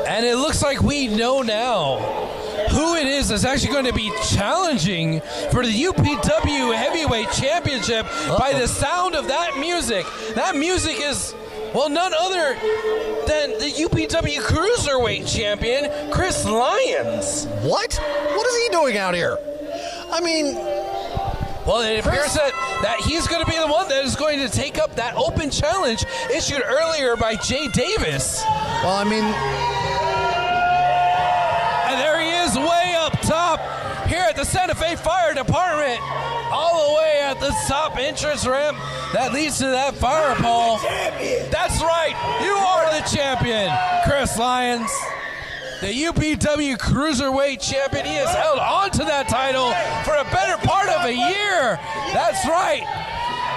And it looks like we know now who it is that's actually going to be challenging for the UPW Heavyweight Championship by the sound of that music. That music is, well, none other than the UPW Cruiserweight Champion, Chris Lyons. What? What is he doing out here? I mean... Well, it appears that he's going to be the one that is going to take up that open challenge issued earlier by Jay Davis. Well, I mean... And there he is way up top here at the Santa Fe Fire Department, all the way at the top entrance ramp that leads to that fire pole. That's right, you are the champion, Chris Lyons. The UPW Cruiserweight Champion. He has held on to that title for a better part of a year. That's right.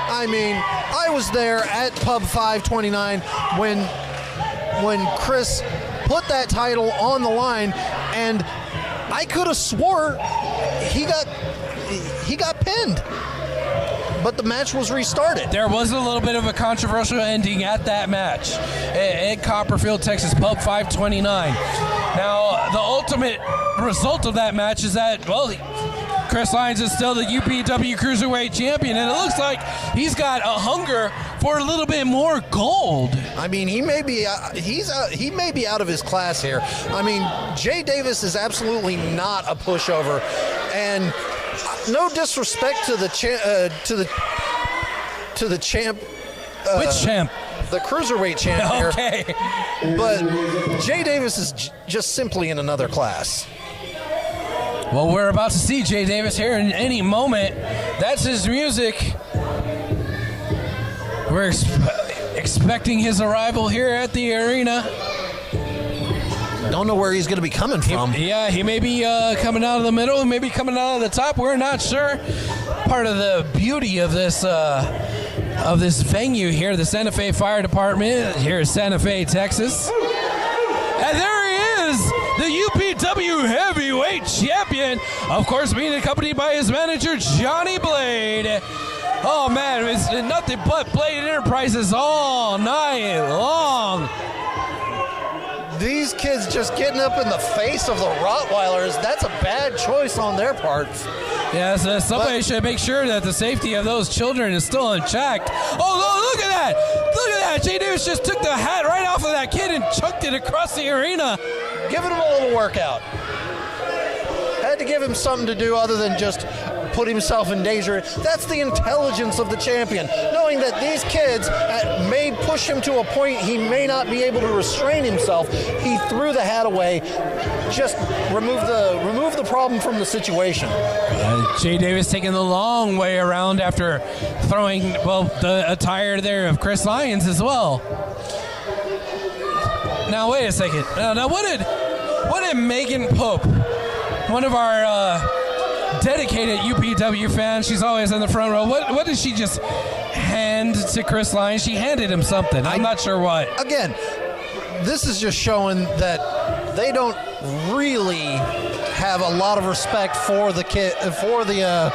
I mean, I was there at Pub 529 when Chris put that title on the line, and I could have swore he got pinned. But the match was restarted. There was a little bit of a controversial ending at that match at Copperfield, Texas, Pub 529. Now, the ultimate result of that match is that, well, Chris Lyons is still the UPW Cruiserweight Champion, and it looks like he's got a hunger for a little bit more gold. I mean, he may be he may be out of his class here. I mean, Jay Davis is absolutely not a pushover, and no disrespect to the champ. Which champ? The Cruiserweight champ here. Okay. But Jay Davis is just simply in another class. Well, we're about to see Jay Davis here in any moment. That's his music. We're expecting his arrival here at the arena. Don't know where he's going to be coming from. He may be coming out of the middle, maybe coming out of the top. We're not sure. Part of the beauty of this venue here, the Santa Fe Fire Department here in Santa Fe, Texas. And there he is, the UPW Heavyweight Champion, of course being accompanied by his manager, Johnny Blade. Oh man, it's nothing but Blade Enterprises all night long. These kids just getting up in the face of the Rottweilers, that's a bad choice on their parts. Yeah, so somebody should make sure that the safety of those children is still unchecked. Oh, look at that! Look at that! Jay Davis just took the hat right off of that kid and chucked it across the arena. Giving him a little workout. Had to give him something to do other than just put himself in danger. That's the intelligence of the champion, knowing that these kids may push him to a point he may not be able to restrain himself. He threw the hat away, just remove the problem from the situation. Jay Davis taking the long way around after throwing, well, the attire there of Chris Lyons as well. Now wait a second. Now what did Megan Pope, one of our dedicated UPW fans, she's always in the front row, what did she just hand to Chris Lyons? She handed him something. I'm not sure what. Again, this is just showing that they don't really have a lot of respect for the kid, for the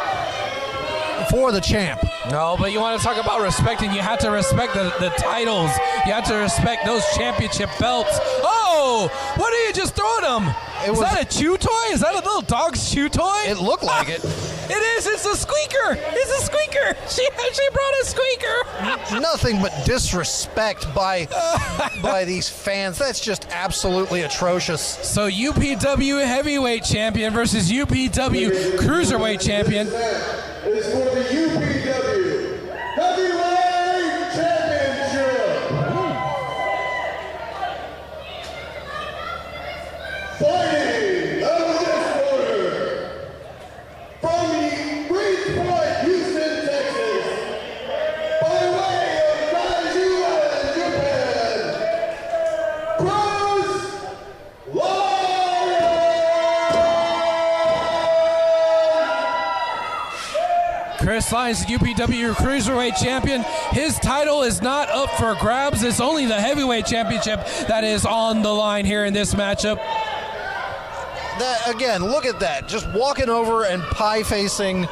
champ. No, but you want to talk about respecting, you have to respect the titles. You have to respect those championship belts. Oh, what are you just throwing them? Is that a chew toy? Is that a little dog's chew toy? It looked like it. It is. It's a squeaker. It's a squeaker. She brought a squeaker. Nothing but disrespect by these fans. That's just absolutely atrocious. So UPW Heavyweight Champion versus UPW Cruiserweight Champion. It's for the UPW Heavyweight Championship. Fighting out of this order, from Bridgeport, Houston, Texas, by way of Kaiju and Japan, Chris Lyons, UPW Cruiserweight Champion. His title is not up for grabs. It's only the Heavyweight Championship that is on the line here in this matchup. That, again, look at that. Just walking over and pie-facing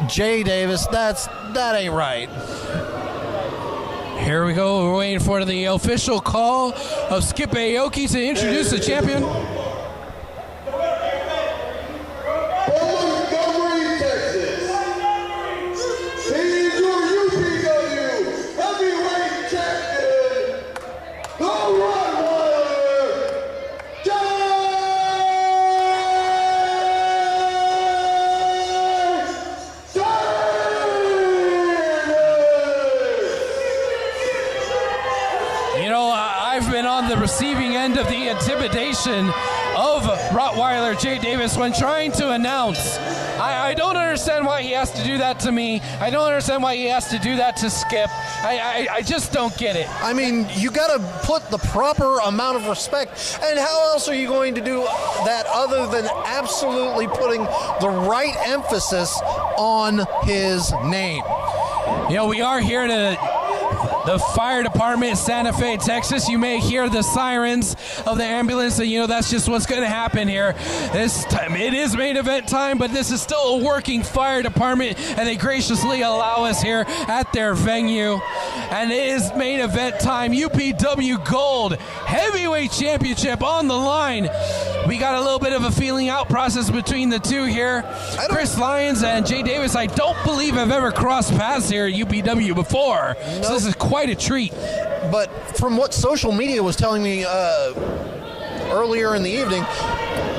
Jay Davis. That ain't right. Here we go. We're waiting for the official call of Skip Aoki to introduce the champion. Montgomery, Texas. He is your UPW heavyweight champion, the ROTTWEILER, You know, I've been on the receiving end of the intimidation of Rottweiler Jay Davis when trying to announce. I don't understand why he has to do that to me. I don't understand why he has to do that to Skip. I just don't get it. I mean, you got to put the proper amount of respect. And how else are you going to do that other than absolutely putting the right emphasis on his name? You know, we are here to the fire department in Santa Fe, Texas. You may hear the sirens of the ambulance, and you know that's just what's going to happen here. This time it is main event time, but this is still a working fire department, and they graciously allow us here at their venue. And it is main event time. UPW Gold Heavyweight Championship on the line. We got a little bit of a feeling out process between the two here. Chris Lyons and Jay Davis, I don't believe I've ever crossed paths here at UPW before. Nope. So this is quite a treat. But from what social media was telling me earlier in the evening,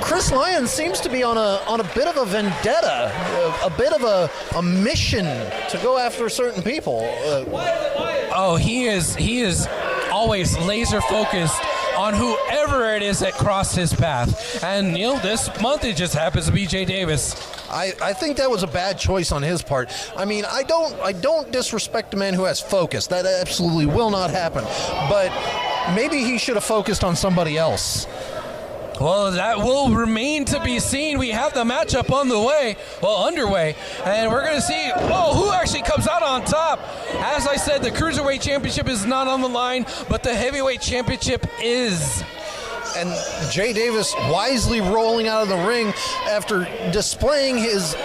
Chris Lyons seems to be on a bit of a vendetta, a bit of a mission to go after certain people. Oh, he is always laser focused on whoever it is that crossed his path. And, you know, this month it just happens to be Jay Davis. I think that was a bad choice on his part. I mean, I don't disrespect a man who has focus. That absolutely will not happen. But maybe he should have focused on somebody else. Well, that will remain to be seen. We have the matchup on the way, underway, and we're going to see, who actually comes out on top. As I said, the Cruiserweight Championship is not on the line, but the Heavyweight Championship is. And Jay Davis wisely rolling out of the ring after displaying his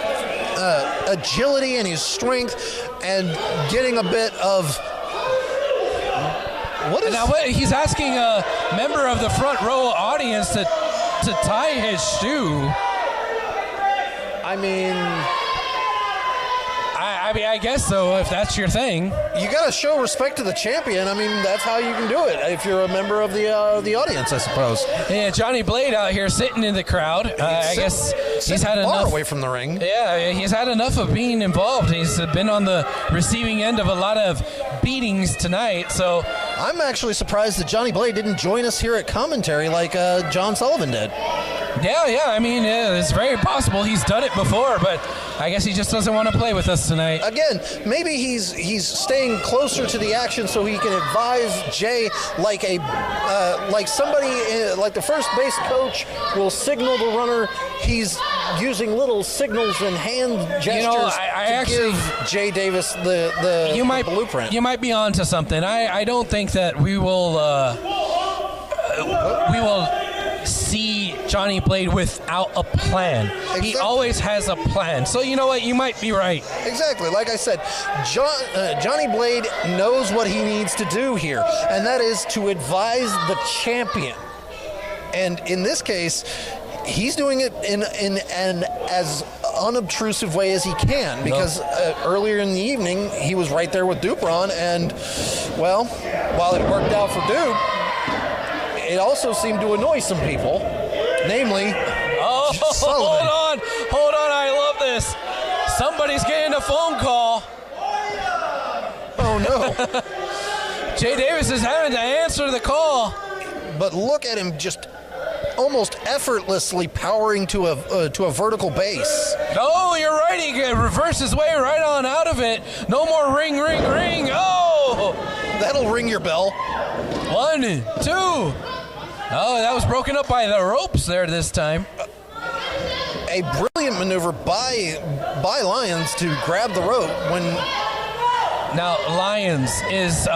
agility and his strength and getting a bit of... He's asking a member of the front row audience to tie his shoe. I guess so, if that's your thing. You got to show respect to the champion. I mean, that's how you can do it if you're a member of the audience, I suppose. Yeah, Johnny Blade out here sitting in the crowd. I guess he's had enough. Far away from the ring. Yeah, he's had enough of being involved. He's been on the receiving end of a lot of beatings tonight, so... I'm actually surprised that Johnny Blade didn't join us here at commentary like John Sullivan did. Yeah, I mean, it's very possible he's done it before, but I guess he just doesn't want to play with us tonight. Again, maybe he's staying closer to the action so he can advise Jay like somebody, like the first base coach will signal the runner. He's using little signals and hand gestures to give Jay Davis the blueprint. You might be onto something. I don't think that we will see Johnny Blade without a plan. Exactly. He always has a plan. So you know what? You might be right. Exactly. Like I said, Johnny Blade knows what he needs to do here, and that is to advise the champion. And in this case, he's doing it in an as unobtrusive way as he can, because earlier in the evening he was right there with Dupron, and well, while it worked out for Dupe, it also seemed to annoy some people, namely Sullivan. Hold on, I love this. Somebody's getting a phone call. Oh no. Jay Davis is having to answer the call. But look at him just almost effortlessly powering to a vertical base. Oh, you're right. He reversed his way right on out of it. No more ring, ring, ring. Oh! That'll ring your bell. 1, 2. Oh, that was broken up by the ropes there this time. A brilliant maneuver by Lyons to grab the rope when... Now, Lyons is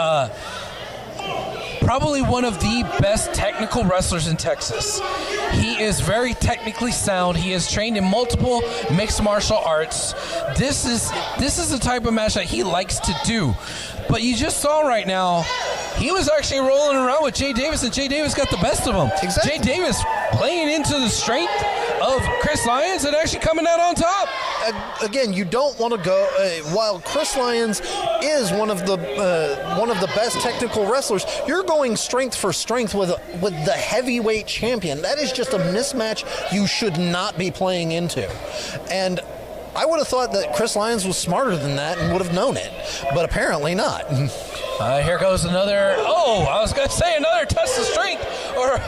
probably one of the best technical wrestlers in Texas. He is very technically sound. He is trained in multiple mixed martial arts. This is the type of match that he likes to do. But you just saw right now, he was actually rolling around with Jay Davis, and Jay Davis got the best of him. Exactly. Jay Davis playing into the strength of Chris Lyons and actually coming out on top. Again, you don't want to go. While Chris Lyons is one of the best technical wrestlers, you're going strength for strength with the heavyweight champion. That is just a mismatch you should not be playing into. And I would have thought that Chris Lyons was smarter than that and would have known it, but apparently not. Here goes another, I was going to say another test of strength or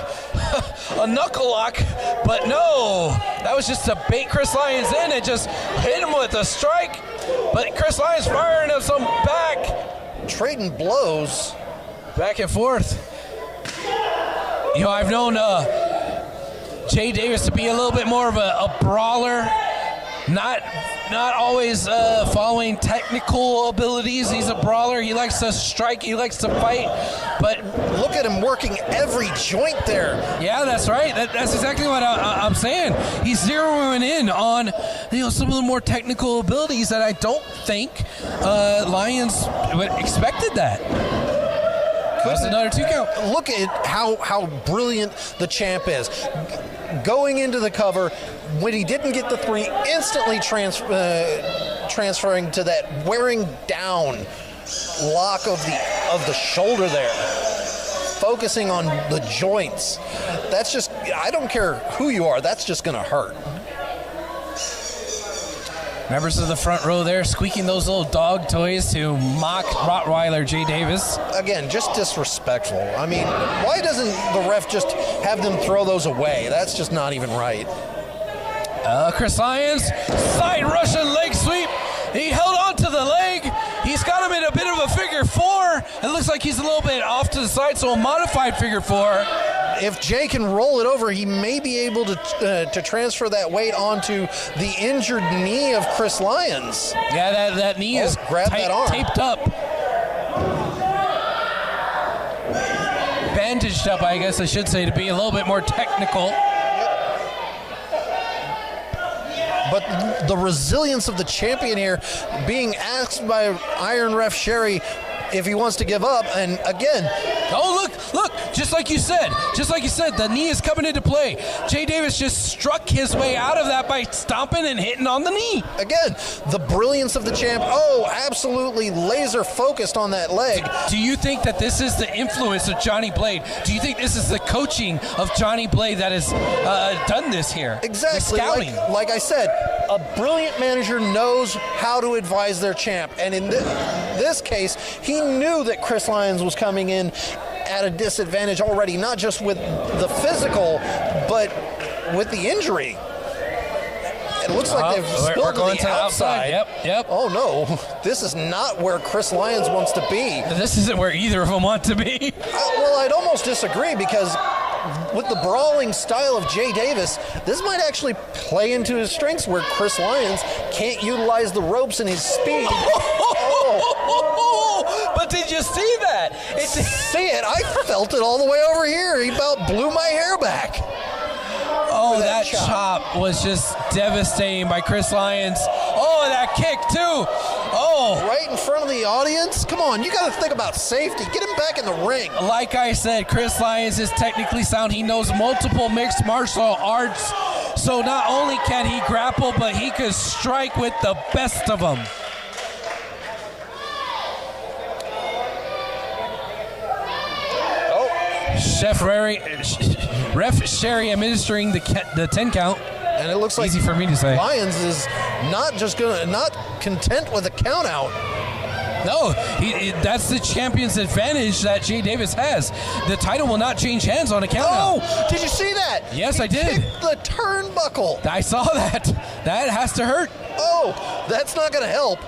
a knuckle lock, but no. That was just to bait Chris Lyons in and just hit him with a strike. But Chris Lyons firing him some back. Trading blows. Back and forth. You know, I've known Jay Davis to be a little bit more of a brawler. Not always following technical abilities. He's a brawler. He likes to strike. He likes to fight. But look at him working every joint there. Yeah, that's right. That's exactly what I'm saying. He's zeroing in on some of the more technical abilities that I don't think Lyons expected that. That's another 2 count. Look at how brilliant the champ is. Going into the cover, when he didn't get the 3, instantly transferring to that wearing down lock of the shoulder there. Focusing on the joints. That's just, I don't care who you are, that's just going to hurt. Members of the front row there squeaking those little dog toys to mock Rottweiler Jay Davis. Again, just disrespectful. I mean, why doesn't the ref just have them throw those away? That's just not even right. Chris Lyons, side Russian leg sweep. He held on to the leg. He's got him in a bit of a figure 4. It looks like he's a little bit off to the side, so a modified figure 4. If Jay can roll it over, he may be able to transfer that weight onto the injured knee of Chris Lyons. Yeah, that knee is taped up. Bandaged up, I guess I should say, to be a little bit more technical. But the resilience of the champion here, being asked by Iron Ref Sherry if he wants to give up, and again, look, just like you said, the knee is coming into play. Jay Davis just struck his way out of that by stomping and hitting on the knee. Again, the brilliance of the champ, absolutely laser focused on that leg. Do you think that this is the influence of Johnny Blade? Do you think this is the coaching of Johnny Blade that has done this here? Exactly. The scouting. Like I said, a brilliant manager knows how to advise their champ, and in this case, he knew that Chris Lyons was coming in at a disadvantage already, not just with the physical, but with the injury. It looks like they've spilled to the outside. Yep. Oh no, this is not where Chris Lyons wants to be. This isn't where either of them want to be. Well, I'd almost disagree, because with the brawling style of Jay Davis, this might actually play into his strengths, where Chris Lyons can't utilize the ropes and his speed. But did you see that? See it? I felt it all the way over here. He about blew my hair back. Oh, that chop was just devastating by Chris Lyons. Oh, that kick too. Oh. Right in front of the audience? Come on, you got to think about safety. Get him back in the ring. Like I said, Chris Lyons is technically sound. He knows multiple mixed martial arts. So not only can he grapple, but he could strike with the best of them. Ref Sherry administering the 10 count. And it looks like easy for me to say. Lyons is not content with a count out. No, that's the champion's advantage that Jay Davis has. The title will not change hands on a count out. Oh, did you see that? Yes, I did. Kicked the turnbuckle. I saw that. That has to hurt. Oh, that's not going to help.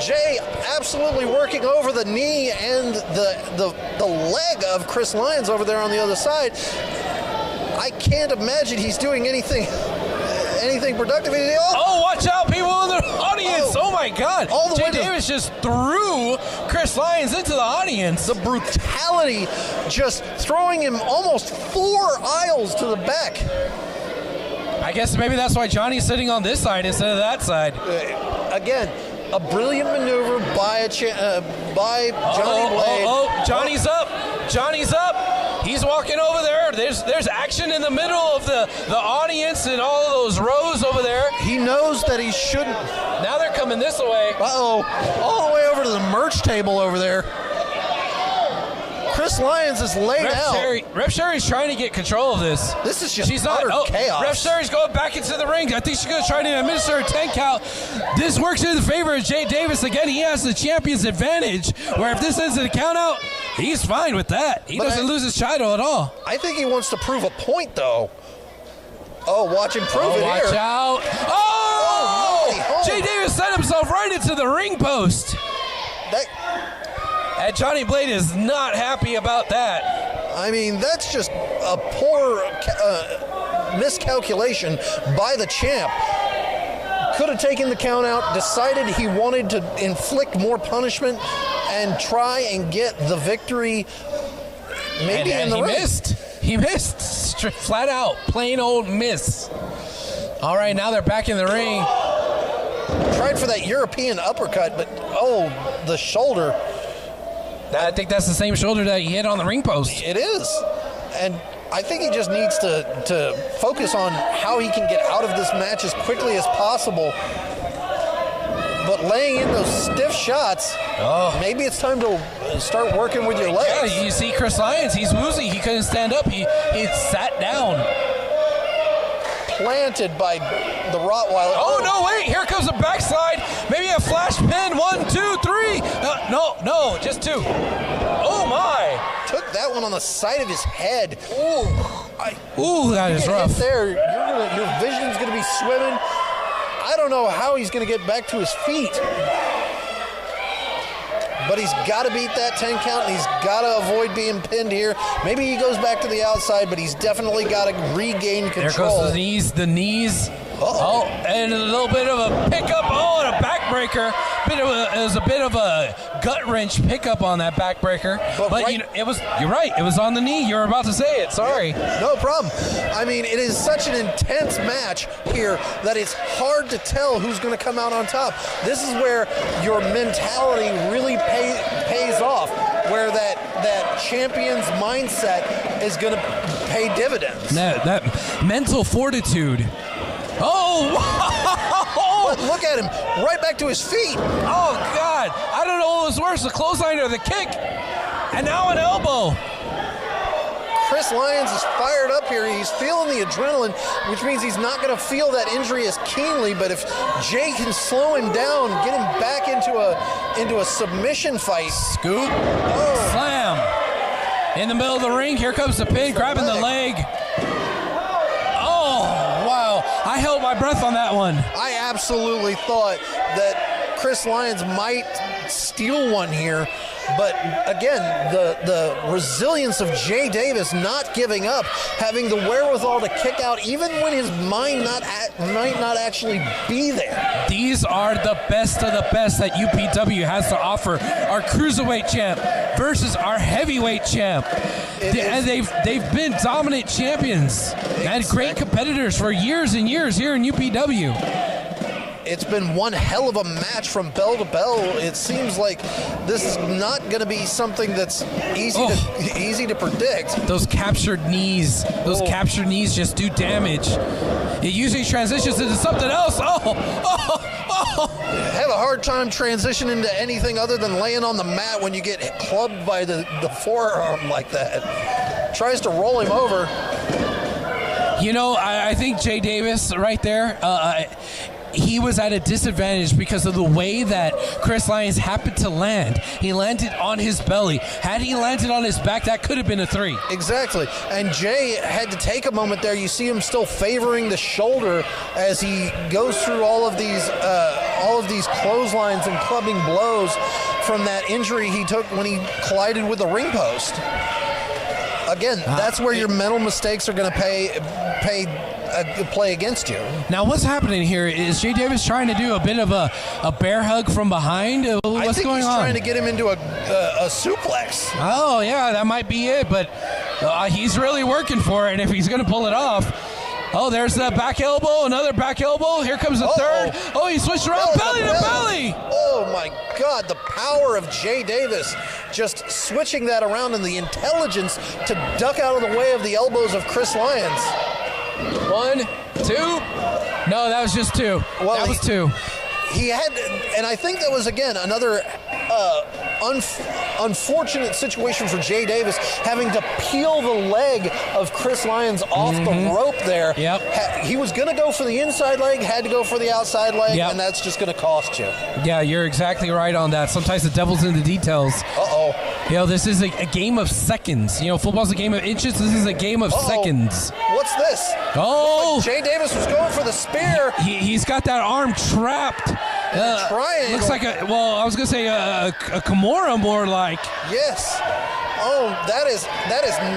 Jay absolutely working over the knee and the leg of Chris Lyons over there on the other side. I can't imagine he's doing anything productive. Oh, watch out, people in the audience. Oh my God. Jay Davis just threw threw Chris Lyons into the audience. The brutality, just throwing him almost 4 aisles to the back. I guess maybe that's why Johnny's sitting on this side instead of that side. Again, a brilliant maneuver by Johnny Blade. Johnny's up. Johnny's up. He's walking over there. There's action in the middle of the audience and all of those rows over there. He knows that he shouldn't. Now they're coming this way. Uh-oh. All the way over to the merch table over there. Chris Lyons is laid out. Ref Sherry's trying to get control of this. This is just utter chaos. Ref Sherry's going back into the ring. I think she's going to try to administer a 10 count. This works in the favor of Jay Davis. Again, he has the champion's advantage, where if this ends in a count out, he's fine with that. He doesn't lose his title at all. I think he wants to prove a point, though. Oh, watch him prove it watch here. Out. Oh! Jay Davis set himself right into the ring post. And Johnny Blade is not happy about that. I mean, that's just a poor miscalculation by the champ. Could have taken the count out, decided he wanted to inflict more punishment and try and get the victory maybe in the ring. He missed. Flat out. Plain old miss. All right, now they're back in the ring. Tried for that European uppercut, but the shoulder. I think that's the same shoulder that he hit on the ring post. It is. And I think he just needs to focus on how he can get out of this match as quickly as possible. But laying in those stiff shots, maybe it's time to start working with your legs. Yeah, you see Chris Lyons, he's woozy. He couldn't stand up. He sat down. Planted by the Rottweiler. Oh, no, wait. Here comes a backslide. Maybe a flash pin. 1, 2, 3. No, just 2. Oh, my. Took that one on the side of his head. Ooh, that is rough. There, your vision's going to be swimming. I don't know how he's going to get back to his feet. But he's got to beat that 10 count, and he's got to avoid being pinned here. Maybe he goes back to the outside, but he's definitely got to regain control. There goes the knees. Oh, and a little bit of a pickup. Oh, and a backbreaker. It was a bit of a gut wrench pickup on that backbreaker. But you're right. It was on the knee. You were about to say it. Sorry. No problem. I mean, it is such an intense match here that it's hard to tell who's going to come out on top. This is where your mentality really pays off, where that champion's mindset is going to pay dividends. That mental fortitude. Oh! Look at him, right back to his feet. Oh, God. I don't know what was worse, the clothesline or the kick. And now an elbow. Chris Lyons is fired up here. He's feeling the adrenaline, which means he's not going to feel that injury as keenly. But if Jay can slow him down, get him back into a submission fight. Scoop. Slam. In the middle of the ring, here comes the pin, grabbing the leg. I held my breath on that one. I absolutely thought that Chris Lyons might steal one here, but again, the resilience of Jay Davis not giving up, having the wherewithal to kick out even when his mind might not actually be there. These are the best of the best that UPW has to offer. Our cruiserweight champ versus our heavyweight champ. And they've been dominant champions and great competitors for years and years here in UPW. It's been one hell of a match from bell to bell. It seems like this is not going to be something that's easy to predict. Those captured knees just do damage. It usually transitions into something else. I have a hard time transitioning to anything other than laying on the mat when you get clubbed by the forearm like that. Tries to roll him over. I think Jay Davis right there, he was at a disadvantage because of the way that Chris Lyons happened to land. He landed on his belly. Had he landed on his back, that could have been a 3. Exactly. And Jay had to take a moment there. You see him still favoring the shoulder as he goes through all of these clotheslines and clubbing blows from that injury he took when he collided with the ring post. Again, that's where your mental mistakes are going to pay play against you. Now, what's happening here? Is Jay Davis trying to do a bit of a bear hug from behind? What's I think going he's on? trying to get him into a suplex. Oh, yeah, that might be it, but he's really working for it, and if he's going to pull it off. Oh, there's that back elbow, another back elbow. Here comes the third. Oh, he switched around, belly to belly. Oh, my God, the power of Jay Davis just switching that around and the intelligence to duck out of the way of the elbows of Chris Lyons. 1, 2. No, that was just 2. Well, that was 2. He had, and I think that was, again, another unfortunate situation for Jay Davis, having to peel the leg of Chris Lyons off the rope there. Yep. He was going to go for the inside leg, had to go for the outside leg, and that's just going to cost you. Yeah, you're exactly right on that. Sometimes the devil's in the details. Uh-oh. You know, this is a game of seconds. You know, football's a game of inches. This is a game of seconds. What's this? Oh! Jay Davis was going for the spear. He's got that arm trapped. Triangle. Looks like I was going to say a Kimura more like. Yes. Oh, that is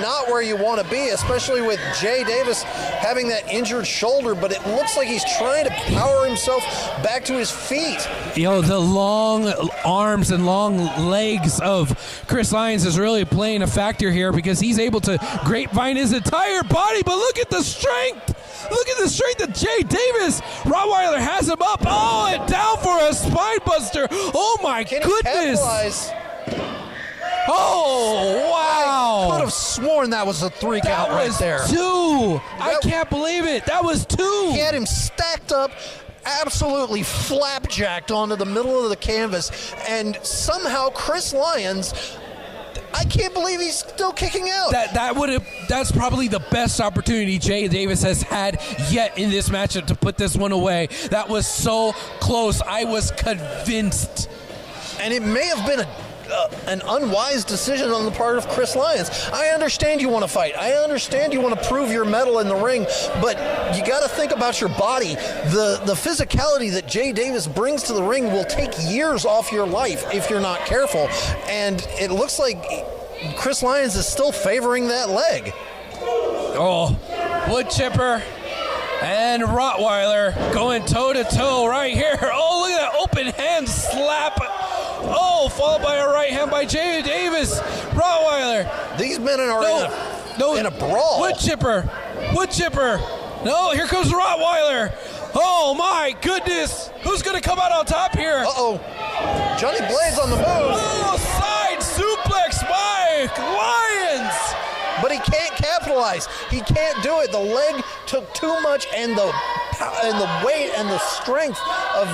not where you want to be, especially with Jay Davis having that injured shoulder, but it looks like he's trying to power himself back to his feet. You know, the long arms and long legs of Chris Lyons is really playing a factor here because he's able to grapevine his entire body, but look at the strength. Look at the strength of Jay Davis. Rottweiler has him up. Oh, and down for a spine buster. Oh, my goodness. Capitalize? Oh, wow. I could have sworn that was a 3 count right there. 2. I can't believe it. That was 2. He had him stacked up, absolutely flapjacked onto the middle of the canvas, and somehow Chris Lyons, I can't believe he's still kicking out. That's probably the best opportunity Jay Davis has had yet in this matchup to put this one away. That was so close. I was convinced. And it may have been an unwise decision on the part of Chris Lyons. I understand you want to fight. I understand you want to prove your mettle in the ring, but you got to think about your body. The physicality that Jay Davis brings to the ring will take years off your life if you're not careful. And it looks like Chris Lyons is still favoring that leg. Oh, Woodchipper and Rottweiler going toe-to-toe right here. Oh, look at that open hand slap. Oh, followed by a right hand by Jay Davis. Rottweiler. These men are in a brawl. Woodchipper. No, here comes Rottweiler. Oh, my goodness. Who's going to come out on top here? Uh-oh. Johnny Blade's on the move. Oh, side suplex by Lyons. But he can't capitalize. He can't do it. The leg took too much, and the weight and the strength of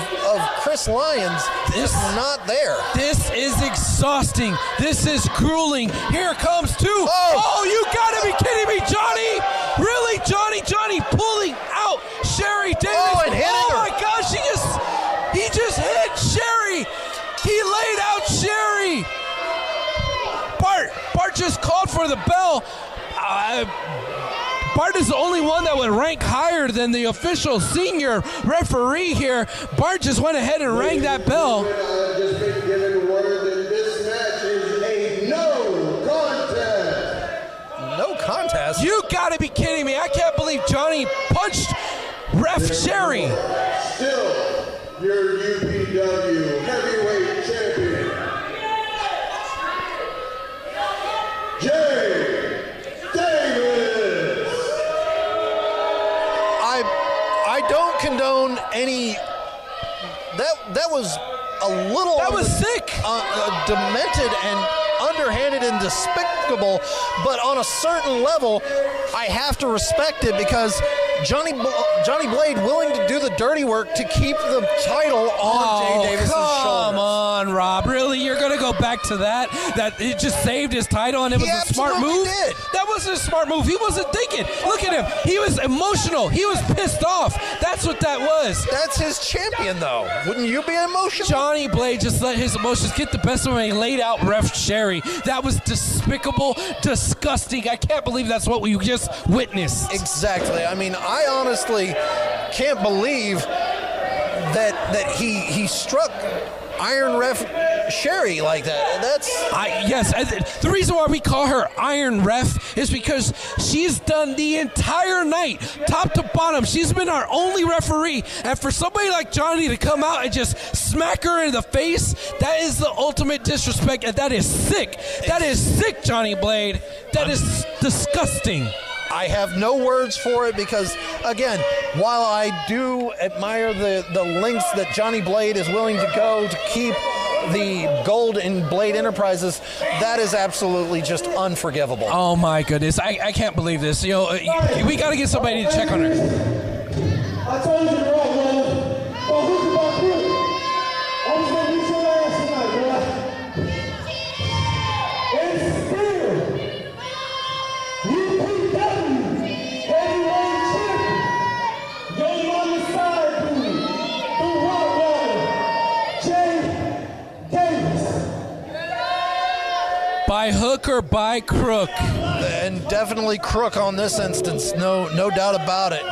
Chris Lyons is not there. This is exhausting. This is grueling. Here comes 2. Oh, you gotta be kidding me, Johnny! Really, Johnny pulling out Sherry Davis. Oh, and hitting her. My gosh, he just hit Sherry. He laid out Sherry. Bart just called for the bell. Bart is the only one that would rank higher than the official senior referee here. Bart just went ahead and rang that bell. I've just been given word that this match is a no contest. No contest? You gotta be kidding me. I can't believe Johnny punched Ref Sherry. Still, your UPW heavyweight champion, Jay Davis. I don't condone any. That was a little. That was sick. Demented and underhanded and despicable, but on a certain level, I have to respect it because Johnny Blade willing to do the dirty work to keep the title on Jay Davis's shoulders. Come on, Rob. Really? You're going to go back to that? That it just saved his title and it was a smart move? Did. That wasn't a smart move. He wasn't thinking. Look at him. He was emotional. He was pissed off. That's what that was. That's his champion, though. Wouldn't you be emotional? Johnny Blade just let his emotions get the best of him and he laid out Ref Sherry. That was despicable, disgusting. I can't believe that's what we just witnessed. Exactly. I mean, I honestly can't believe that he struck Iron Ref Sherry like that. Yes, the reason why we call her Iron Ref is because she's done the entire night, top to bottom. She's been our only referee, and for somebody like Johnny to come out and just smack her in the face, that is the ultimate disrespect, and that is sick. That is sick, Johnny Blade. That is disgusting. I have no words for it because, again, while I do admire the lengths that Johnny Blade is willing to go to keep the gold in Blade Enterprises, that is absolutely just unforgivable. Oh my goodness, I can't believe this. You know, we got to get somebody to check on her. I told you right, man. Well, who's about you? I was gonna beat your ass tonight, boy. And still, UPW heavyweight champion, young on the side, dude, the ROTTWEILER, Jay Davis. By hook or by crook? And definitely crook on this instance, no doubt about it.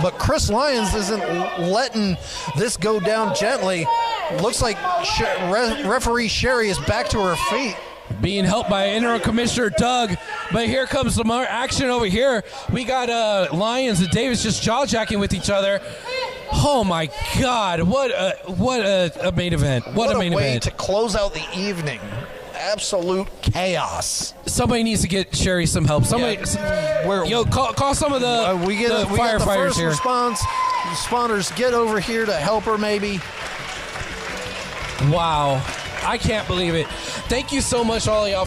But Chris Lyons isn't letting this go down gently. Looks like referee Sherry is back to her feet. Being helped by interim commissioner Doug, but here comes some more action over here. We got Lyons and Davis just jaw-jacking with each other. Oh my God! What a main event! What a main way event to close out the evening. Absolute chaos. Somebody needs to get Sherry some help. Somebody, call some of the we got the firefighters first here. Responders, get over here to help her, maybe. Wow, I can't believe it. Thank you so much, all of y'all.